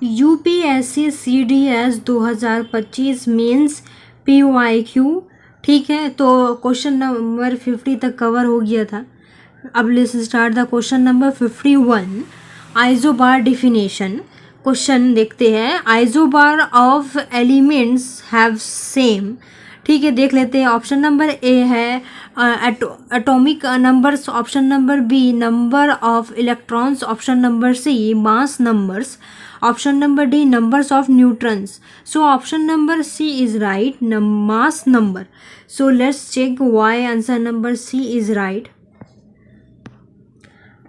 UPSC CDS 2025 mains PYQ. ठीक है, तो क्वेश्चन नंबर 50 तक कवर हो गया था। अब let's start the question number 51, isobar definition. Question देखते हैं, isobar of elements have same. ठीक है, देख लेते हैं। ऑप्शन नंबर ए है atomic numbers, option number B number of electrons, option number C mass numbers, option number D numbers of neutrons. So option number C is right, mass number. So let's check why answer number C is right.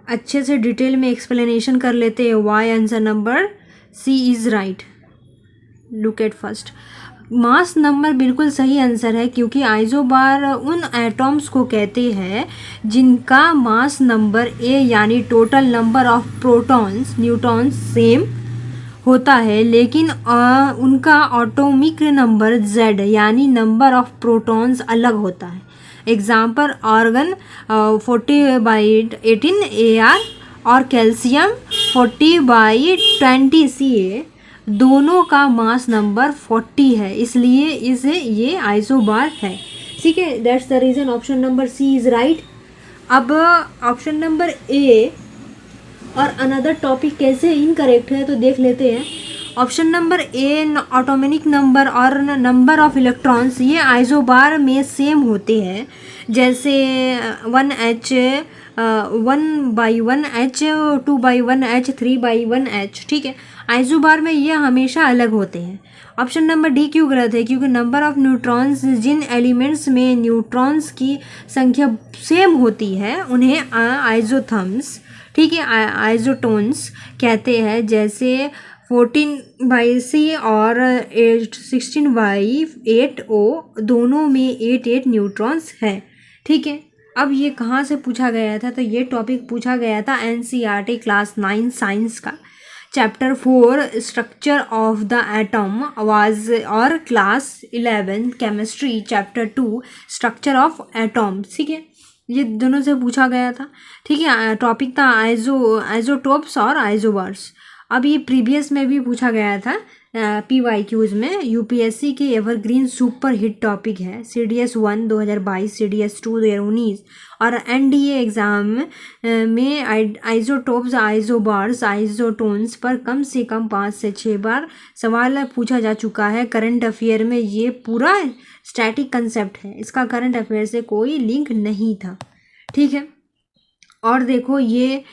अच्छे से detail में explanation कर लेते हैं why answer number C is right. Look at first, mass number बिल्कुल सही answer है, क्योंकि आइसोबार उन एटॉम्स को कहते हैं जिनका मास नंबर ए यानी total number of protons neutrons same होता है, लेकिन उनका एटॉमिक नंबर जेड यानी नंबर ऑफ प्रोटॉन्स अलग होता है। एग्जाम्पल ऑर्गन 40/18 AR और कैल्शियम 40/20 CA, दोनों का मास नंबर 40 है, इसलिए इसे ये आइसोबार है। ठीक है, that's the reason option number C is right. अब ऑप्शन नंबर ए और अनदर टॉपिक कैसे इनकरेक्ट है तो देख लेते हैं। ऑप्शन नंबर ए ऑटोमेटिक नंबर और नंबर ऑफ इलेक्ट्रॉन्स ये आइसोबार में सेम होते हैं, जैसे 1H 1/1H 2/1H 3/1H। ठीक है, आइसोबार में ये हमेशा अलग होते हैं। ऑप्शन नंबर डी क्यों गलत है? क्योंकि नंबर ऑफ न्यूट्रॉन्स, जिन एलिमेंट्स में न्यूट्रॉन्स की संख्या सेम होती है उन्हें आइसोथर्म्स, ठीक है, आइसोटोन्स कहते हैं, जैसे 14/C और 16/8O, दोनों में 8 न्यूट्रॉन्स है। ठीक है, अब ये कहाँ से पूछा गया था? तो ये टॉपिक पूछा गया था NCERT क्लास 9 साइंस का, chapter 4 structure of the atom was, और class 11 chemistry chapter 2 structure of atom. ठीक है, ये दोनों से पूछा गया था। ठीक है, टॉपिक था आइसोटोप्स और आइसोबार्स। अब ये प्रीवियस में भी पूछा गया था PYQs में। यूपीएससी के एवरग्रीन सुपर हिट टॉपिक है। CDS 1 2022, CDS 2 2019 और NDA एग्ज़ाम में आइसोटोप्स, आइसोबार्स, आइसोटोन्स पर कम से कम 5 से 6 बार सवाल पूछा जा चुका है। करंट अफेयर में ये पूरा स्टैटिक कंसेप्ट है, इसका करंट अफेयर से कोई लिंक नहीं था। ठीक है, और देखो ये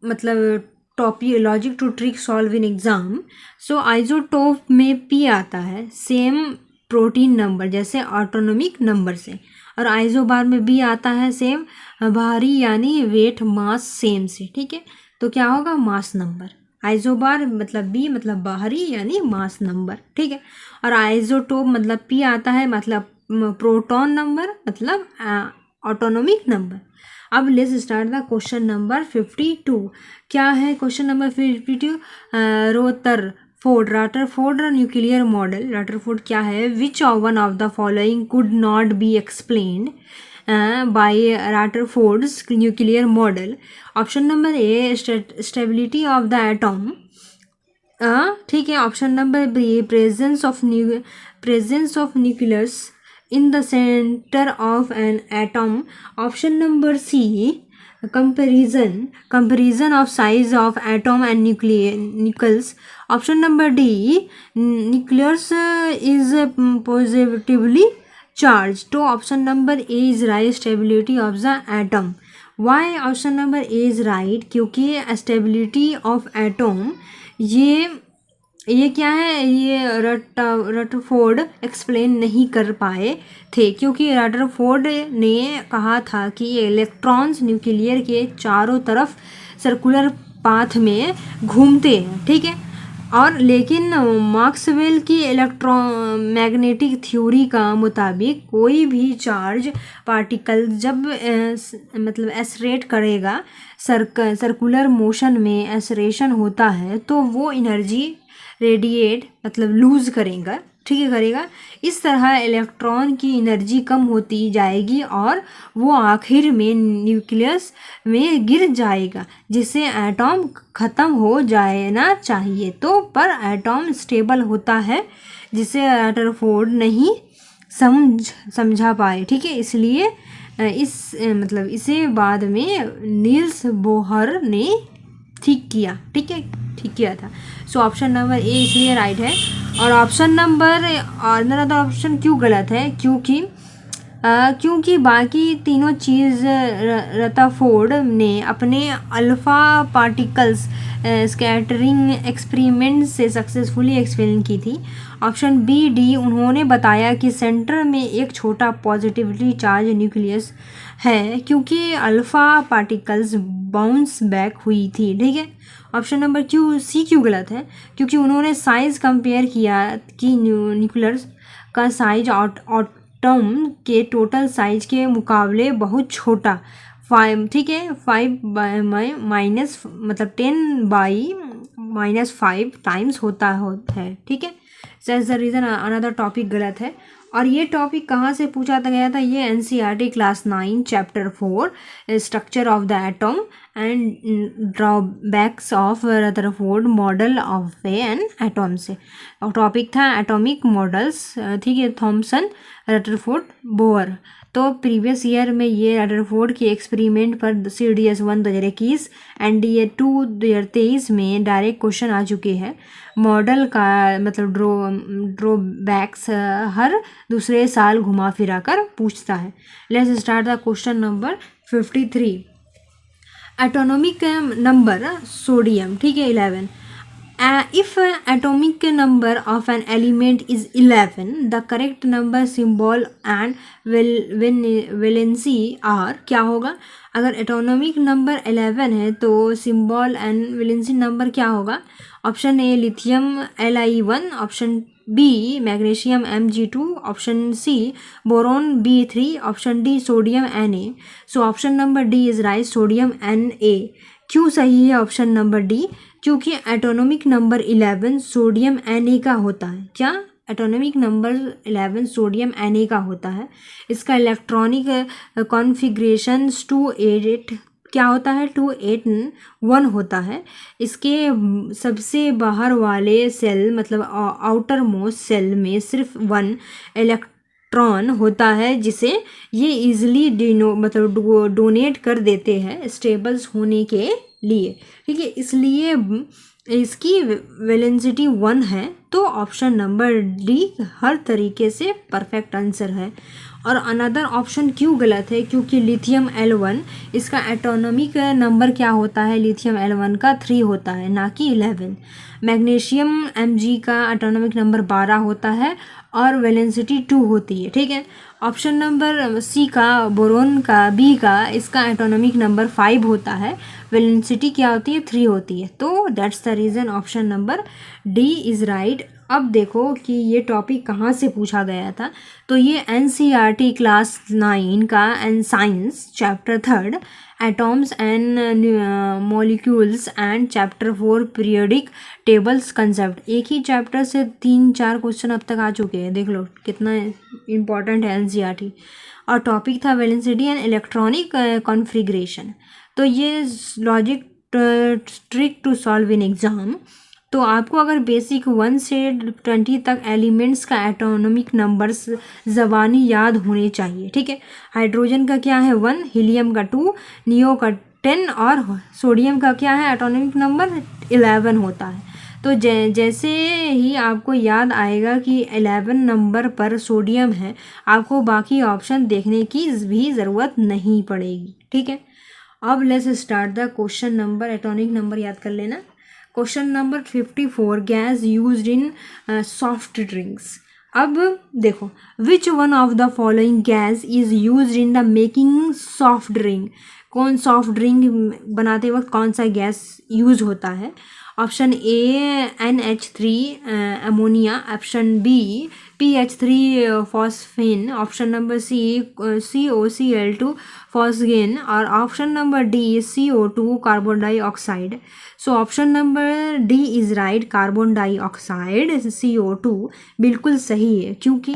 मतलब topic logic to trick solve in exam. So isotope में P आता है सेम प्रोटीन नंबर जैसे ऑटोनॉमिक नंबर से, और आइसोबार में B आता है सेम भारी यानी वेट मास सेम से। ठीक है, तो क्या होगा? Mass number. आइसोबार मतलब B मतलब बाहरी यानी मास नंबर। ठीक है, और आइसोटोप मतलब P आता है मतलब प्रोटॉन नंबर मतलब ऑटोनॉमिक नंबर। अब let's start the question number 52। क्या है question number 52? Rutherford nuclear model. Rutherford क्या है? Which one of the following could not be explained by Rutherford's nuclear model? Option number A stability of the atom. ठीक है, option number B presence of nucleus in the center of an atom. Option number C comparison of size of atom and nucleus. Option number D nucleus is positively charged. तो option number A is right, stability of the atom. Why option number A is right? क्योंकि stability of atom ये क्या है? ये Rutherford explain नहीं कर पाए थे, क्योंकि रदरफोर्ड ने कहा था कि ये इलेक्ट्रॉन्स न्यूक्लियर के चारों तरफ सर्कुलर पाथ में घूमते हैं। ठीक है, और लेकिन मैक्सवेल की इलेक्ट्रोमैग्नेटिक थ्योरी का मुताबिक कोई भी चार्ज पार्टिकल जब मतलब एसरेट करेगा, सर्कुलर मोशन में एसरेशन होता है, तो वो एनर्जी रेडिएट मतलब लूज़ करेगा। ठीक है करेगा। इस तरह इलेक्ट्रॉन की एनर्जी कम होती जाएगी और वो आखिर में न्यूक्लियस में गिर जाएगा, जिससे एटॉम ख़त्म हो जाना चाहिए। तो पर एटॉम स्टेबल होता है, जिसे रदरफोर्ड नहीं समझा पाए। ठीक है, इसलिए मतलब इसे बाद में नील्स बोहर ने ठीक किया। ठीक है, ठीक किया था। सो ऑप्शन नंबर ए इसलिए राइट है। और ऑप्शन नंबर अनदर ऑप्शन क्यों गलत है? क्योंकि बाकी तीनों चीज़ रदरफोर्ड ने अपने अल्फ़ा पार्टिकल्स स्कैटरिंग एक्सपेरिमेंट से सक्सेसफुली एक्सप्लेन की थी। ऑप्शन बी डी उन्होंने बताया कि सेंटर में एक छोटा पॉजिटिवली चार्ज न्यूक्लियस है, क्योंकि अल्फ़ा पार्टिकल्स बाउंस बैक हुई थी। ठीक है, ऑप्शन नंबर क्यों गलत है? क्योंकि उन्होंने साइज़ कंपेयर किया कि न्यूक्लियस का साइज एटॉम के टोटल साइज के मुकाबले बहुत छोटा 5, ठीक है, 5 माइनस मतलब 10⁻⁻5 टाइम्स होता है। ठीक है, that's the reason another topic गलत है। और ये टॉपिक कहाँ से पूछा गया था? ये NCERT class 9 chapter 4 structure of the atom and drawbacks of Rutherford model of an atom से। और टॉपिक था एटॉमिक मॉडल्स, ठीक है, थॉमसन रदरफोर्ड बोहर। तो प्रीवियस ईयर में ये रदरफोर्ड के एक्सपेरिमेंट पर CDS 1 2021 NDA 2 2023 में डायरेक्ट क्वेश्चन आ चुके हैं। मॉडल का मतलब ड्रॉबैक्स हर दूसरे साल घुमा फिरा कर पूछता है। Let's start the question number 53। Atomic number sodium, ठीक है, 11। If atomic number of an element is 11, the correct number, symbol and valency are क्या होगा? अगर एटॉमिक नंबर 11 है तो सिंबल एंड वैलेंसी नंबर क्या होगा? Option A lithium Li1, option B magnesium Mg2, option C boron B3, option D sodium Na। So option number D is right, sodium Na। क्यों सही है ऑप्शन नंबर डी? क्योंकि atomic number 11 sodium Na का होता है। क्या? Atomic number 11 sodium Na का होता है। इसका इलेक्ट्रॉनिक कॉन्फ़िगरेशन 281 क्या होता है? 281 होता है। इसके सबसे बाहर वाले सेल मतलब आउटर मोस्ट सेल में सिर्फ 1 इलेक्ट्रॉन होता है, जिसे ये इजीली डोनेट कर देते हैं स्टेबल्स होने के लिए। ठीक है, इसलिए इसकी वैलेंसिटी 1 है। तो ऑप्शन नंबर डी हर तरीके से परफेक्ट आंसर है। और अनदर ऑप्शन क्यों गलत है? क्योंकि लिथियम L1 इसका एटॉमिक नंबर क्या होता है? लिथियम L1 का 3 होता है, ना कि 11। मैग्नीशियम Mg का एटॉमिक नंबर 12 होता है और वैलेंसिटी 2 होती है। ठीक है, ऑप्शन नंबर सी का बोरोन का बी का इसका एटॉमिक नंबर 5 होता है, वैलेंसिटी क्या होती है? 3 होती है। तो that's the reason option number D is right. अब देखो कि ये टॉपिक कहाँ से पूछा गया था। तो ये एनसीईआरटी क्लास 9 का and science chapter 3 atoms and molecules and chapter 4 periodic tables concept. एक ही चैप्टर से 3-4 क्वेश्चन अब तक आ चुके हैं। देख लो कितना इम्पॉर्टेंट है एनसीईआरटी। और टॉपिक था वैलेंसिटी एंड इलेक्ट्रॉनिक कॉन्फ़िगरेशन। तो ये logic trick to solve in exam. तो आपको अगर बेसिक 1 से 20 तक एलिमेंट्स का एटॉमिक नंबर्स ज़बानी याद होने चाहिए। ठीक है, हाइड्रोजन का क्या है? 1, हीलियम का 2, नियो का 10 और सोडियम का क्या है? एटॉमिक नंबर 11 होता है। तो जैसे ही आपको याद आएगा कि 11 नंबर पर सोडियम है, आपको बाकी ऑप्शन देखने की भी ज़रूरत नहीं पड़ेगी। ठीक है, अब let's start the question number. Atomic number याद कर लेना। Question number 54 gas used in soft drinks. अब देखो, which one of the following gas is used in the making soft drink. कौन सॉफ्ट ड्रिंक बनाते वक्त कौन सा गैस यूज होता है? Option A NH3 ammonia, option B PH3 phosphine, option number C COCl2 phosgene और option number D CO2 carbon dioxide. So option number D is right, carbon dioxide CO2 बिल्कुल सही है। क्योंकि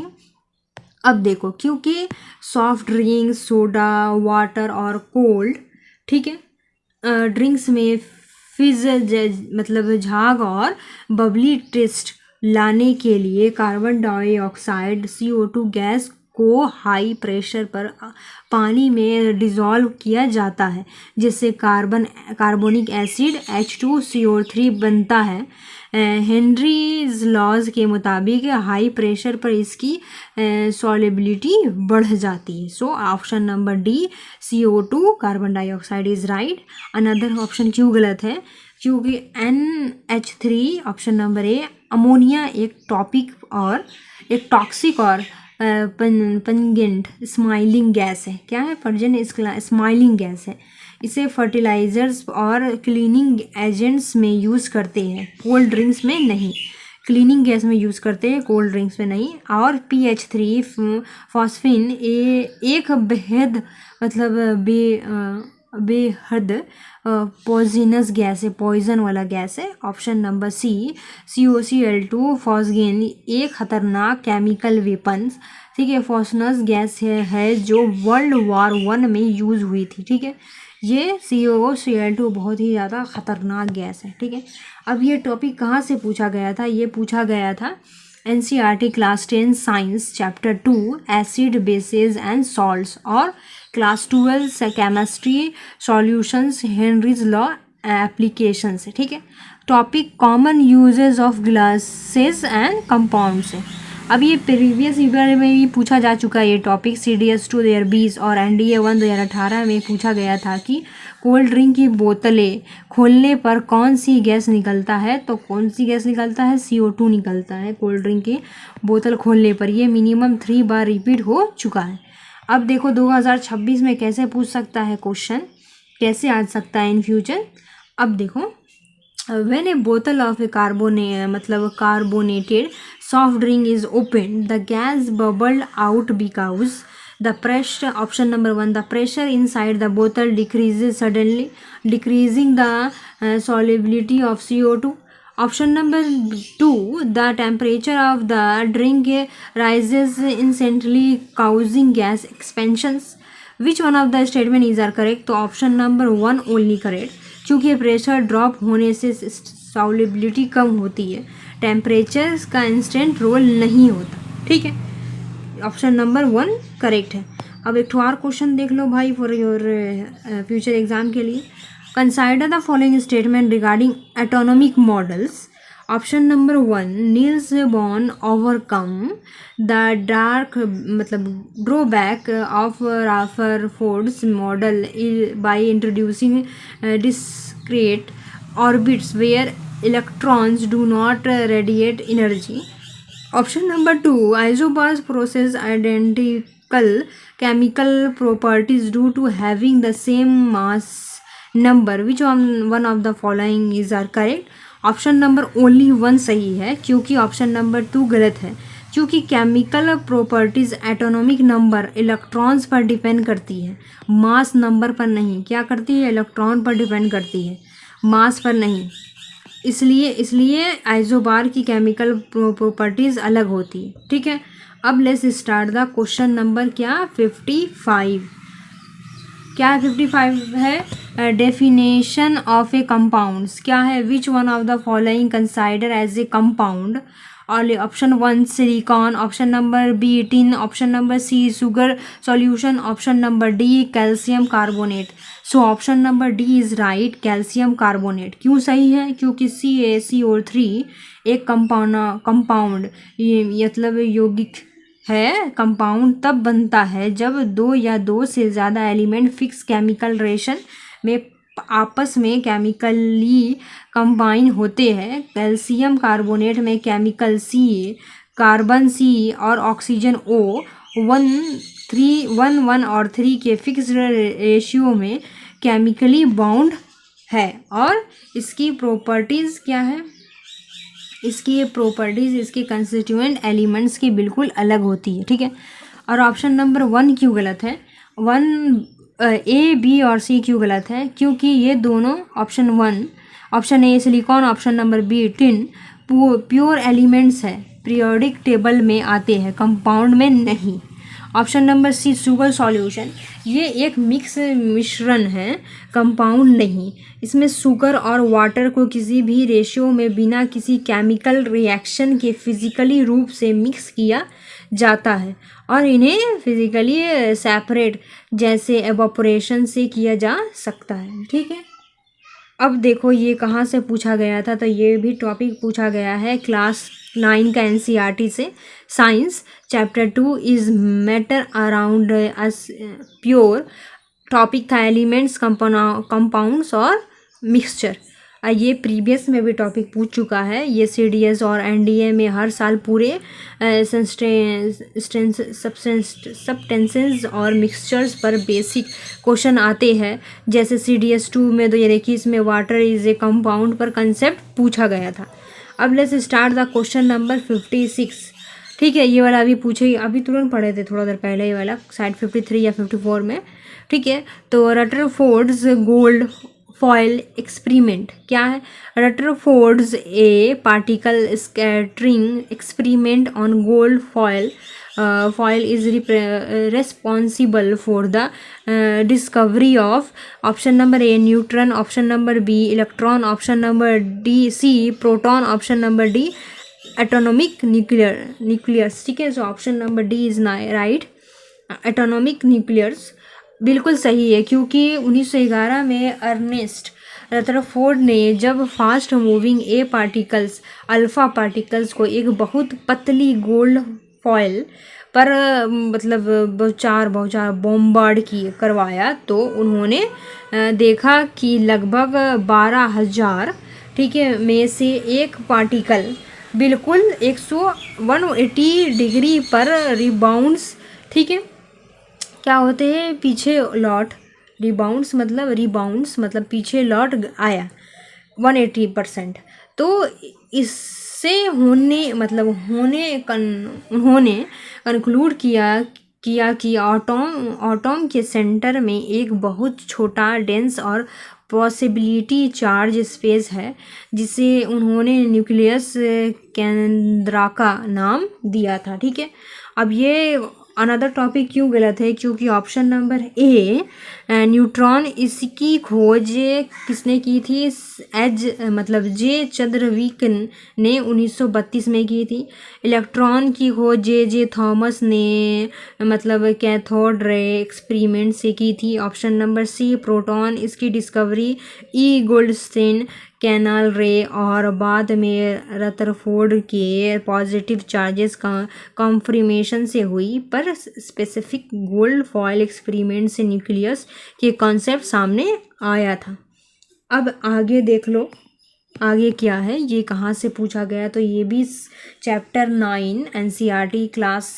अब देखो, क्योंकि सॉफ्ट ड्रिंक्स, सोडा, वाटर और cold, ठीक है, ड्रिंक्स में फिज मतलब झाग और बबली टेस्ट लाने के लिए कार्बन डाइऑक्साइड CO2 गैस को हाई प्रेशर पर पानी में डिज़ोल्व किया जाता है, जिससे कार्बोनिक एसिड H2CO3 बनता है। हेनरीज लॉज के मुताबिक हाई प्रेशर पर इसकी सॉल्युबिलिटी बढ़ जाती है। So option number D CO2 carbon dioxide is right. Another option क्यों गलत है? क्योंकि NH3 ऑप्शन नंबर ए अमोनिया एक टॉक्सिक और पंजेंट स्माइलिंग गैस है। क्या है? पंजेंट स्माइलिंग गैस है। इसे फर्टिलाइजर्स और क्लीनिंग एजेंट्स में यूज़ करते हैं, कोल्ड ड्रिंक्स में नहीं। क्लीनिंग गैस में यूज़ करते हैं, कोल्ड ड्रिंक्स में नहीं। और PH3 फॉस्फेन एक बेहद मतलब बेहद पॉइजनस गैस है, पॉइजन वाला गैस है। ऑप्शन नंबर सी COCl2 फॉस्गेन एक खतरनाक केमिकल वेपन्स, ठीक है, पॉइजनस गैस है जो वर्ल्ड वॉर 1 में यूज़ हुई थी। ठीक है, ये COCl2 बहुत ही ज़्यादा ख़तरनाक गैस है। ठीक है, अब ये टॉपिक कहाँ से पूछा गया था? ये पूछा गया था NCERT class 10 science chapter 2 acid bases and salts और class 12 chemistry solutions Henry's law application से। ठीक है, topic common uses of glasses and compounds है। अब ये प्रीवियस ईयर में भी पूछा जा चुका है ये टॉपिक, CDS 2 2020 और NDA 1 2018 में पूछा गया था कि कोल्ड ड्रिंक की बोतलें खोलने पर कौन सी गैस निकलता है? तो कौन सी गैस निकलता है? CO2 निकलता है कोल्ड ड्रिंक की बोतल खोलने पर। ये मिनिमम 3 बार रिपीट हो चुका है। अब देखो 2026 में कैसे पूछ सकता है क्वेश्चन, कैसे आ सकता है इन फ्यूचर। अब देखो, when a bottle of a carbonated soft drink is opened, the gas bubbled out because the pressure, option number 1, the pressure inside the bottle decreases suddenly, decreasing the solubility of CO2. Option number 2, the temperature of the drink rises instantly causing gas expansions. Which one of the statement is are correct? तो option number 1 only correct, क्योंकि pressure drop होने से solubility कम होती है, temperature का instant role नहीं होता। ठीक है, ऑप्शन नंबर 1 करेक्ट है। अब एक और क्वेश्चन देख लो भाई फॉर योर फ्यूचर एग्जाम के लिए। Consider the following statement regarding atomic models. Option number 1, Niels Bohr overcome the dark मतलब drawback of Rutherford's model by introducing discrete orbits where electrons do not radiate energy. Option number 2, isobars possess identical chemical properties due to having the same mass number. Which one of the following is are correct? Option number only 1 सही है, क्योंकि option number 2 गलत है, क्योंकि chemical properties autonomic number electrons पर depend करती है, mass number पर नहीं। क्या करती है? इलेक्ट्रॉन पर डिपेंड करती है, मास पर नहीं। इसलिए आइसोबार की केमिकल प्रॉपर्टीज अलग होती है। ठीक है, अब let's start the question number क्या 55। क्या 55 है? डेफिनेशन ऑफ ए कंपाउंड्स क्या है? Which one of the following consider as a compound? और option 1 silicon, option number B tin, option number C sugar solution, option number D calcium carbonate. So option number D is right, calcium carbonate. क्यों सही है? क्योंकि CaCO3 एक compound मतलब यौगिक है। Compound तब बनता है जब 2 या 2 से ज़्यादा एलिमेंट फिक्स केमिकल रिएक्शन में आपस में केमिकली कंबाइन होते हैं। कैल्शियम कार्बोनेट में केमिकल C, कार्बन C और ऑक्सीजन O 1 और 3 के फिक्स्ड रेशियो में केमिकली बाउंड है और इसकी प्रॉपर्टीज़ क्या है, इसकी प्रॉपर्टीज़ इसके कंस्टिट्यूएंट एलिमेंट्स की बिल्कुल अलग होती है, ठीक है। और ऑप्शन नंबर 1 क्यों गलत है, 1 ए बी और सी क्यों गलत है, क्योंकि ये दोनों option A silicon, option number B tin pure elements है, पीरियोडिक टेबल में आते हैं, कंपाउंड में नहीं। Option number C sugar solution, ये एक मिश्रण है, कंपाउंड नहीं। इसमें शुगर और वाटर को किसी भी रेशियो में बिना किसी केमिकल रिएक्शन के फिजिकली रूप से मिक्स किया जाता है और इन्हें फिजिकली सेपरेट जैसे एवापोरेशन से किया जा सकता है, ठीक है। अब देखो ये कहाँ से पूछा गया था, तो ये भी टॉपिक पूछा गया है क्लास 9 का एनसीईआरटी से, science chapter 2 is matter around us pure. Topic था एलिमेंट्स, कंपाउंड्स और मिक्सचर। ये प्रीवियस में भी टॉपिक पूछ चुका है। ये सीडीएस और एनडीए में हर साल पूरे सब्सटेंसेस और मिक्सचर्स पर बेसिक क्वेश्चन आते हैं। जैसे सीडीएस 2 में 2021 में वाटर इज ए कंपाउंड पर कंसेप्ट पूछा गया था। अब let's start the question number 56, ठीक है। ये वाला अभी पूछे, अभी तुरंत पढ़े थे थोड़ा देर पहले, ये वाला साइड 53 या 54 में, ठीक है। तो रदरफोर्ड्स गोल्ड फॉयल एक्सपेरिमेंट क्या है, Rutherford's A particle scattering experiment on gold foil is responsible for the discovery of option number A neutron, option number B electron, option number D C proton, option number D atomic nucleus, ठीक है। So option number D is right, atomic nucleus बिल्कुल सही है, क्योंकि 1911 में Ernest Rutherford ने जब fast moving ए particles alpha particles को एक बहुत पतली गोल्ड फॉयल पर मतलब बहुचार बॉम्बार्ड करवाया, तो उन्होंने देखा कि लगभग 12,000, ठीक है, में से एक पार्टिकल बिल्कुल 180 डिग्री पर रिबाउंड्स, ठीक है, क्या होते हैं, पीछे लौट, रिबाउंड्स मतलब पीछे लौट आया 180%। तो इससे उन्होंने कंक्लूड किया कि एटॉम के सेंटर में एक बहुत छोटा डेंस और पॉसिबिलिटी चार्ज स्पेस है, जिसे उन्होंने न्यूक्लियस केंद्रा का नाम दिया था, ठीक है। अब ये अनदर टॉपिक क्यों गलत है, क्योंकि ऑप्शन नंबर ए न्यूट्रॉन, इसकी खोज किसने की थी, जे चंद्रविक ने 1932 में की थी। इलेक्ट्रॉन की खोज जे थॉमस ने कैथोड रे एक्सपेरिमेंट से की थी। ऑप्शन नंबर सी प्रोटॉन, इसकी डिस्कवरी ई गोल्डस्टीन कैनाल रे और बाद में रदरफोर्ड के पॉजिटिव चार्जेस का कॉन्फर्मेशन से हुई, पर स्पेसिफिक गोल्ड फॉयल एक्सपेरिमेंट से न्यूक्लियस के कॉन्सेप्ट सामने आया था। अब आगे देख लो आगे क्या है, ये कहाँ से पूछा गया, तो ये भी चैप्टर 9 एनसीईआरटी क्लास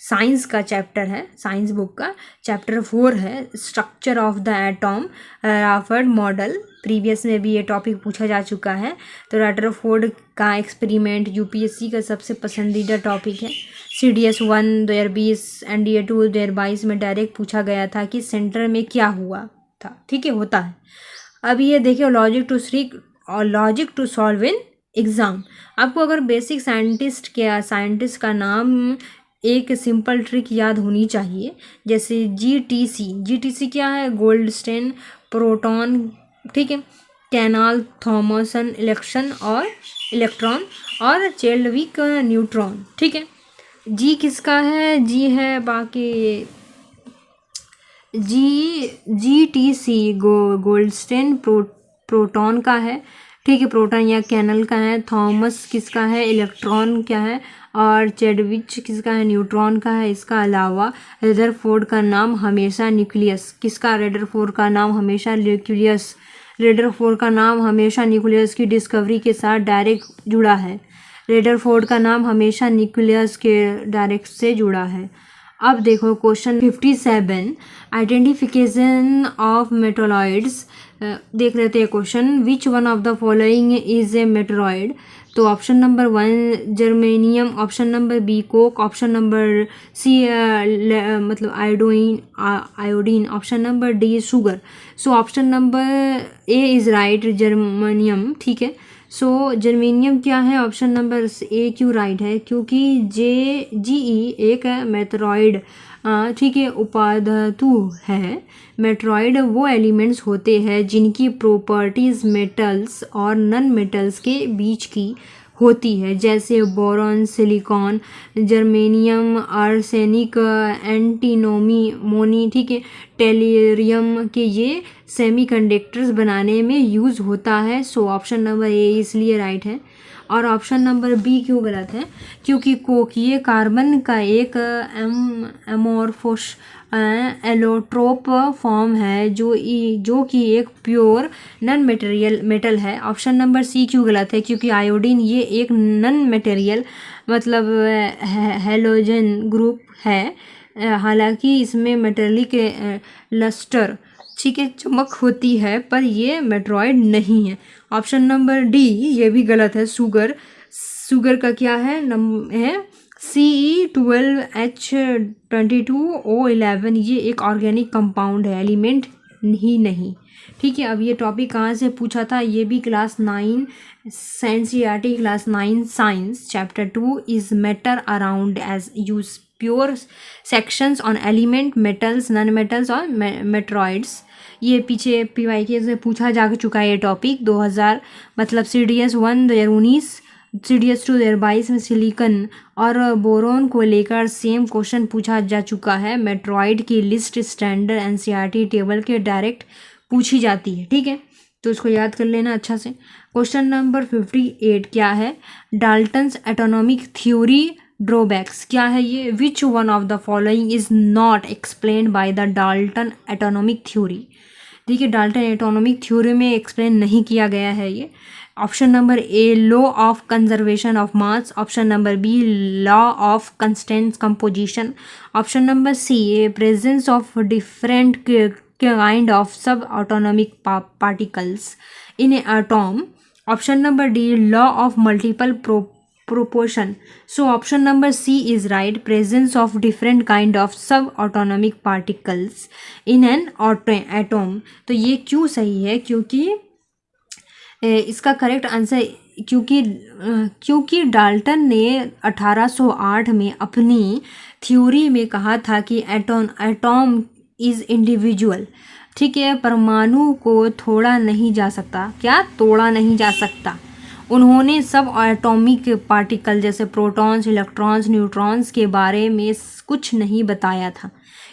साइंस का चैप्टर है, साइंस बुक का चैप्टर 4 है, structure of the atom Rutherford model. Previous में भी ये टॉपिक पूछा जा चुका है। तो रदरफोर्ड का एक्सपेरिमेंट यूपीएससी का सबसे पसंदीदा टॉपिक है। सीडीएस 1 2020, एनडीए 2 2022 में डायरेक्ट पूछा गया था कि सेंटर में क्या हुआ था, ठीक है, होता है। अब ये देखिए logic to solve in exam. आपको अगर बेसिक साइंटिस्ट का नाम एक सिंपल ट्रिक याद होनी चाहिए, जैसे जीटीसी क्या है, गोल्डस्टीन प्रोटॉन, ठीक है, कैनाल थॉमसन इलेक्ट्रॉन और चेडविक न्यूट्रॉन, ठीक है। जी किसका है, जी है बाकी जीटीसी गोल्डस्टीन प्रोटॉन का है, ठीक है, प्रोटॉन या कैनल का है। थॉमस किसका है, इलेक्ट्रॉन क्या है, और चेडविक किसका है, न्यूट्रॉन का है। इसका अलावा रदरफोर्ड का नाम हमेशा न्यूक्लियस, किसका, रदरफोर्ड का नाम हमेशा न्यूक्लियस, रदरफोर्ड का नाम हमेशा न्यूक्लियस की डिस्कवरी के साथ डायरेक्ट जुड़ा है। रदरफोर्ड का नाम हमेशा न्यूक्लियस के डायरेक्ट से जुड़ा है। अब देखो क्वेश्चन 57, आइडेंटिफिकेशन ऑफ मेटालॉइड्स देख लेते हैं question. Which one of the following is a metalloid? तो option number 1 germanium, option number B coke, option number C मतलब iodine, option number D sugar. So option number A is right, germanium. ठीक है, सो germanium क्या है? Option number ए क्यों right है? क्योंकि GE एक मेटेरॉइड, ठीक है, उपाधातु है। मेटेरॉइड वो एलिमेंट्स होते हैं जिनकी प्रॉपर्टीज़ मेटल्स और नॉन मेटल्स के बीच की होती है, जैसे boron, silicon, germanium, arsenic, antimony, ठीक है, टेलियरियम के ये सेमीकंडक्टर्स बनाने में यूज़ होता है। सो ऑप्शन नंबर ए इसलिए राइट है। और ऑप्शन नंबर बी क्यों गलत है? क्योंकि कोक ये कार्बन का एक एमोर्फोस एलोट्रोप फॉर्म है जो कि एक प्योर नॉन मटेरियल मेटल है। ऑप्शन नंबर सी क्यों गलत है? क्योंकि आयोडीन ये एक नॉन मटेरियल मतलब हेलोजन ग्रुप है, हालांकि इसमें मेटेलिक लस्टर, ठीक है, चमक होती है, पर ये मेटेरॉइड नहीं है। ऑप्शन नंबर डी ये भी गलत है। शुगर का क्या है? Ce12H22O11, ये एक ऑर्गेनिक कंपाउंड है, एलिमेंट ही नहीं। ठीक है, अब ये टॉपिक कहाँ से पूछा था? ये भी class 9 NCERT class 9 science chapter 2 is matter around as use pure sections on element, metals, non metals और मेटेरॉइड्स। ये पीछे PYQ से पूछा जा चुका है ये टॉपिक 2000 मतलब CDS 1 2019, CDS 2 2022 में सिलिकॉन और बोरोन को लेकर सेम क्वेश्चन पूछा जा चुका है। मेटेरॉइड की लिस्ट स्टैंडर्ड NCERT टेबल के डायरेक्ट पूछी जाती है। ठीक है, तो इसको याद कर लेना अच्छा से। क्वेश्चन नंबर 58 क्या है? डाल्टन्स एटोनॉमिक थ्योरी ड्रॉबैक्स क्या है ये? Which one of the following is not explained by the Dalton atomic theory? देखिए, डाल्टन एटोनॉमिक थ्योरी में एक्सप्लेन नहीं किया गया है ये। Option number A law of conservation of mass, option number B law of constant composition, option number C presence of different kind of sub atomic particles in a atom, option number D law of multiple proportion. So option number C is right, presence of different kind of subatomic particles in an atom. तो ये क्यों सही है? क्योंकि इसका correct answer क्योंकि Dalton ने 1808 में अपनी थ्योरी में कहा था कि एटॉम इज इंडिविजुअल। ठीक है, परमाणु को तोड़ा नहीं जा सकता। क्या? तोड़ा नहीं जा सकता। उन्होंने सब एटॉमिक पार्टिकल जैसे प्रोटॉन्स, इलेक्ट्रॉन्स, न्यूट्रॉन्स के बारे में कुछ नहीं बताया था,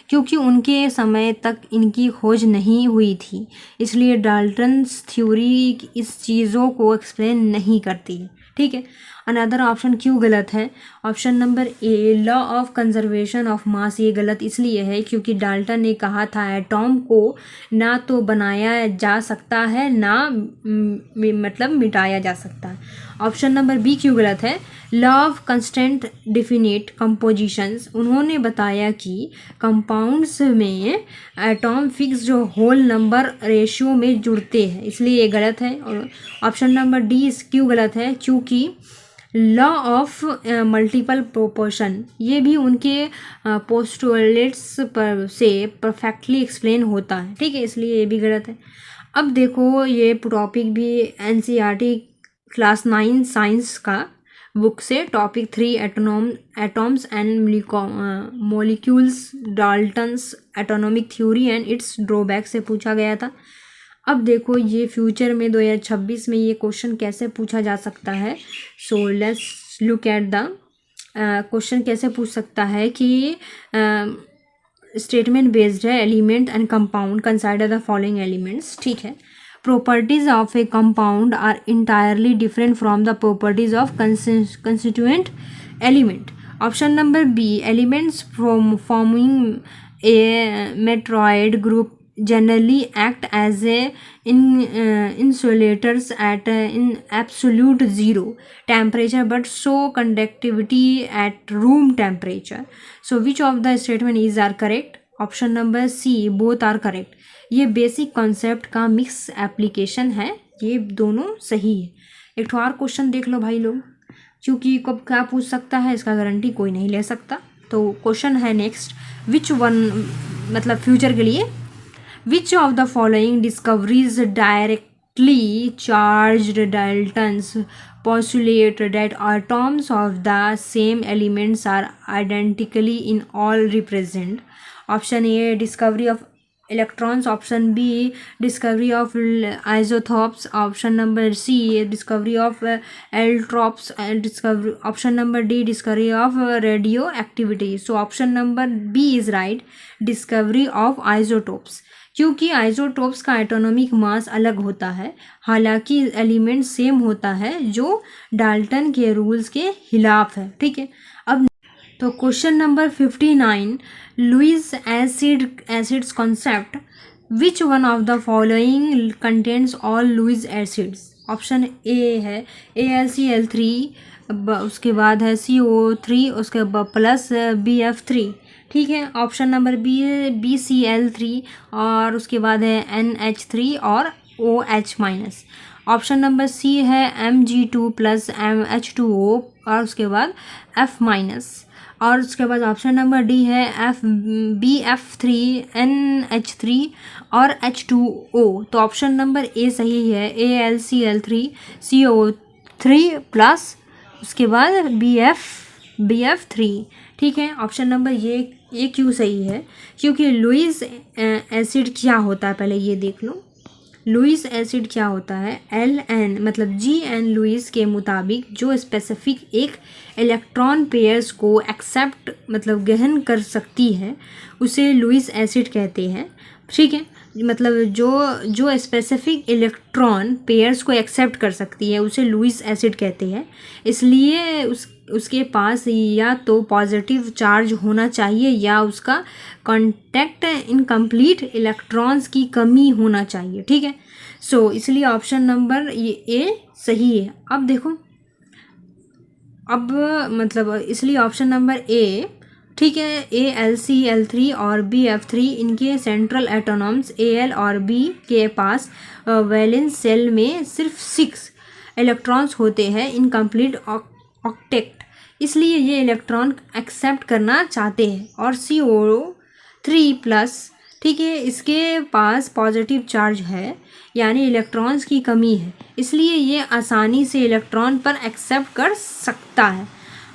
क्योंकि उनके समय तक इनकी खोज नहीं हुई थी। इसलिए डाल्टन्स थ्योरी इस चीज़ों को एक्सप्लेन नहीं करती है। ठीक है, अनदर ऑप्शन क्यों गलत है? Option number A law of conservation of मास, ये गलत इसलिए है क्योंकि डाल्टन ने कहा था एटॉम को ना तो बनाया जा सकता है ना मतलब मिटाया जा सकता है। ऑप्शन नंबर बी क्यों गलत है? Law of constant definite compositions, उन्होंने बताया कि कंपाउंड्स में एटॉम फिक्स जो होल नंबर रेशियो में जुड़ते हैं, इसलिए ये गलत है। और ऑप्शन नंबर डी क्यों गलत है? क्योंकि लॉ ऑफ मल्टीपल प्रोपोर्शन ये भी उनके पोस्टुलेट्स पर से परफेक्टली एक्सप्लेन होता है। ठीक है, इसलिए ये भी गलत है। अब देखो, ये टॉपिक भी NCERT क्लास 9 साइंस का बुक से topic 3 atoms and molecules, Dalton's autonomic theory and it's drawback से पूछा गया था। अब देखो, ये फ्यूचर में 2026 में ये क्वेश्चन कैसे पूछा जा सकता है। So let's look at the question कैसे पूछ सकता है कि स्टेटमेंट बेस्ड है, element and compound consider the following elements. ठीक है, properties of a compound are entirely different from the properties of constituent element. Option number B, elements from forming a meteoroid group generally act as a insulators at in absolute zero temperature but show conductivity at room temperature. So which of the statement is are correct? Option number C both are correct. ये basic concept का mix application है। ये दोनों सही है। एक ठो और क्वेश्चन देख लो भाई लोग, क्योंकि कब क्या पूछ सकता है इसका गारंटी कोई नहीं ले सकता। तो क्वेश्चन है नेक्स्ट, विच वन, मतलब फ्यूचर के लिए, which of the following discoveries directly charged Dalton's postulate that atoms of the same elements are identically in all represent. Option A, discovery of electrons. Option B, discovery of isotopes. Option number C, discovery of allotropes. Discovery. Option number D, discovery of radioactivity. So option number B is right, discovery of isotopes, क्योंकि isotopes का atomic mass अलग होता है, हालांकि element same होता है, जो Dalton के रूल्स के खिलाफ है। ठीक है, अब तो question number 59, Lewis acids concept, which one of the following contains all Lewis acids. Option A है AlCl3, उसके बाद है CO3, उसके बाद प्लस BF3। ठीक है, ऑप्शन नंबर बी है BCl3, और उसके बाद है NH3 और OH minus. Option number C है Mg2 प्लस MH2O और उसके बाद F माइनस। और उसके बाद ऑप्शन नंबर डी है BF3 NH3 और H2O। तो ऑप्शन नंबर ए सही है, AlCl3 CO3 प्लस उसके बाद BF3। ठीक है, ऑप्शन नंबर ये क्यों सही है, क्योंकि लुईस एसिड क्या होता है पहले ये देख लो। लुईस एसिड क्या होता है, Ln मतलब Gn लुईस के मुताबिक जो स्पेसिफिक एक इलेक्ट्रॉन पेयर्स को एक्सेप्ट मतलब ग्रहण कर सकती है उसे लुईस एसिड कहते हैं। ठीक है, मतलब जो स्पेसिफिक इलेक्ट्रॉन पेयर्स को एक्सेप्ट कर सकती है उसे लुईस एसिड कहते हैं। इसलिए उसके पास या तो पॉजिटिव चार्ज होना चाहिए या उसका कांटेक्ट इनकम्प्लीट इलेक्ट्रॉन्स की कमी होना चाहिए। ठीक है, सो इसलिए ऑप्शन नंबर ये ए सही है। अब देखो, अब मतलब इसलिए ऑप्शन नंबर ए ठीक है, AlCl3 और BF3 इनके सेंट्रल एटोनॉम्स Al और B के पास वैलेंस सेल में सिर्फ 6 इलेक्ट्रॉन्स होते हैं, इनकम्प्लीट ऑक्टेट, इसलिए ये इलेक्ट्रॉन एक्सेप्ट करना चाहते हैं। और CO3 प्लस ठीक है, इसके पास पॉजिटिव चार्ज है यानी इलेक्ट्रॉन्स की कमी है, इसलिए ये आसानी से इलेक्ट्रॉन पर एक्सेप्ट कर सकता है।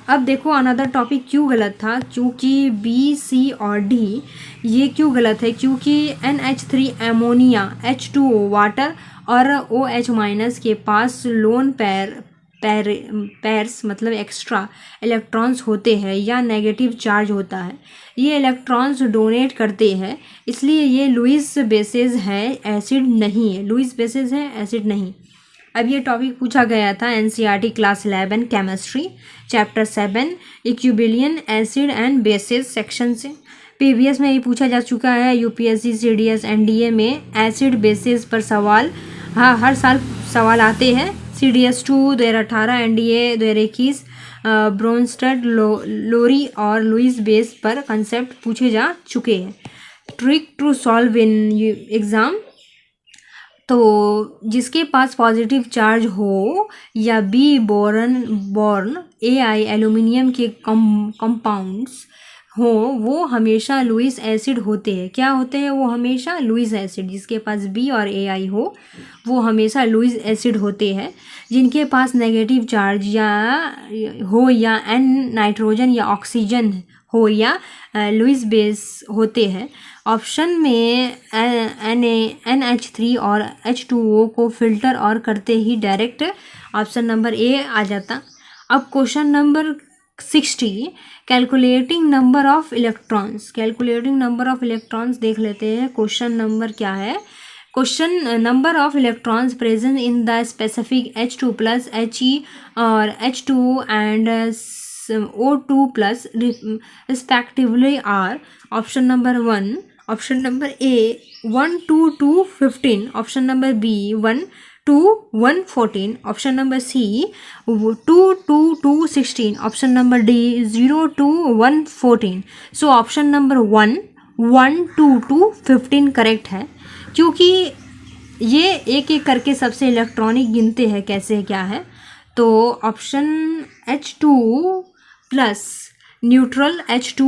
अब देखो अनदर टॉपिक क्यों गलत था, क्योंकि B, C और D ये क्यों गलत है, क्योंकि NH3 एमोनिया, H2O वाटर और OH माइनस के पास लोन पैर्स मतलब एक्स्ट्रा इलेक्ट्रॉन्स होते हैं या नेगेटिव चार्ज होता है, ये इलेक्ट्रॉन्स डोनेट करते हैं, इसलिए ये लुईस बेसिस है, एसिड नहीं है। लुईस बेसिस है, एसिड नहीं। अब ये टॉपिक पूछा गया था NCERT class 11 chemistry chapter 7 equilibrium acid and bases section से। प्रीवियस में ये पूछा जा चुका है UPSC CDS NDA में एसिड बेसिस पर सवाल, हाँ हर साल सवाल आते हैं। CDS 2 2018, NDA 2021 ब्रोनस्टेड लोरी और लुईस बेस पर कंसेप्ट पूछे जा चुके हैं। Trick to solve in exam, तो जिसके पास पॉजिटिव चार्ज हो या बी बोरन AI एल्यूमिनियम के कंपाउंड्स हो वो हमेशा लुईस एसिड होते हैं। क्या होते हैं वो हमेशा लुईस एसिड, जिसके पास B और AI हो वो हमेशा लुईस एसिड होते हैं। जिनके पास नेगेटिव चार्ज या N नाइट्रोजन या ऑक्सीजन हो या लुईस बेस होते हैं। ऑप्शन में NH3 और H2O को फिल्टर और करते ही डायरेक्ट ऑप्शन नंबर ए आ जाता। अब question number 60, calculating number of electrons. Calculating number of electrons देख लेते हैं। क्वेश्चन नंबर क्या है, question number of electrons present in the specific H2 plus He और H2 and O2 plus respectively are option number 1, option number A 1 2 2 15, option number B 1 2 1 14, option number C 2 2 2 16, option number D 0 2 1 14। So option number 1 1 2 2 15 correct है, क्योंकि ये एक एक करके सबसे electronic गिनते हैं कैसे क्या है। तो option H2 plus neutral H2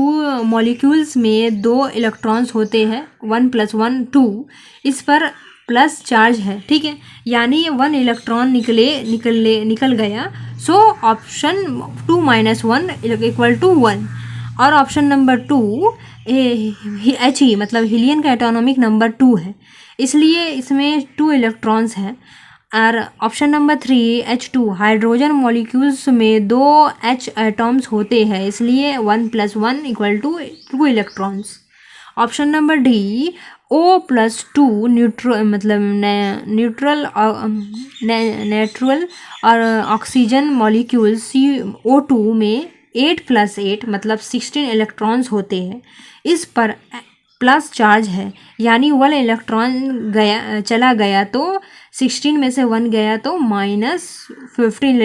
molecules में 2 इलेक्ट्रॉन्स होते हैं, 1 + 1 2, इस पर प्लस चार्ज है, ठीक है, यानी 1 इलेक्ट्रॉन निकल गया। So option 2 - 1 = 1। और ऑप्शन नंबर 2 He मतलब हीलियम का एटॉमिक नंबर 2 है, इसलिए इसमें 2 इलेक्ट्रॉन्स हैं। और option number 3 H2 hydrogen molecules में 2 H एटॉम्स होते हैं, इसलिए 1 + 1 = 2 electrons. Option number D O+2 natural और ऑक्सीजन मॉलिक्यूल CO2 में 8 + 8 मतलब 16 इलेक्ट्रॉन्स होते हैं, इस पर प्लस चार्ज है, यानी 1 इलेक्ट्रॉन चला गया तो 16 में से 1 गया तो -15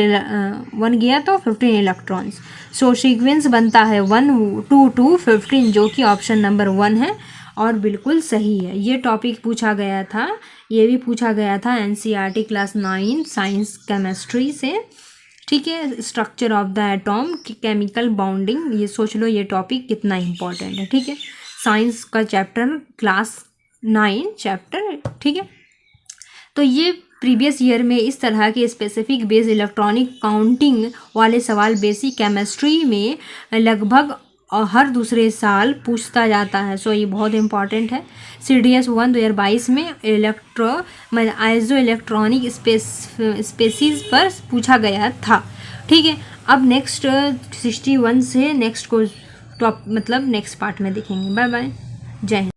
1 गया तो 15 इलेक्ट्रॉन्स। सो सीक्वेंस बनता है 1 2 2 15, जो कि ऑप्शन नंबर 1 है और बिल्कुल सही है। ये टॉपिक पूछा गया था, ये भी पूछा गया था NCERT क्लास 9 साइंस केमिस्ट्री से, ठीक है। Structure of the atom, chemical bonding, ये सोच लो ये टॉपिक कितना इम्पोर्टेंट है, ठीक है। साइंस का चैप्टर क्लास 9 चैप्टर, ठीक है। तो ये प्रीवियस ईयर में इस तरह के स्पेसिफिक बेस इलेक्ट्रॉनिक काउंटिंग वाले सवाल बेसिक केमिस्ट्री में लगभग हर दूसरे साल पूछता जाता है। सो ये बहुत इंपॉर्टेंट है। CDS 1 2022 में आइसो इलेक्ट्रॉनिक स्पेसीज पर पूछा गया था, ठीक है। अब नेक्स्ट 61 से नेक्स्ट को नेक्स्ट पार्ट में देखेंगे। बाय बाय, जय हिंद।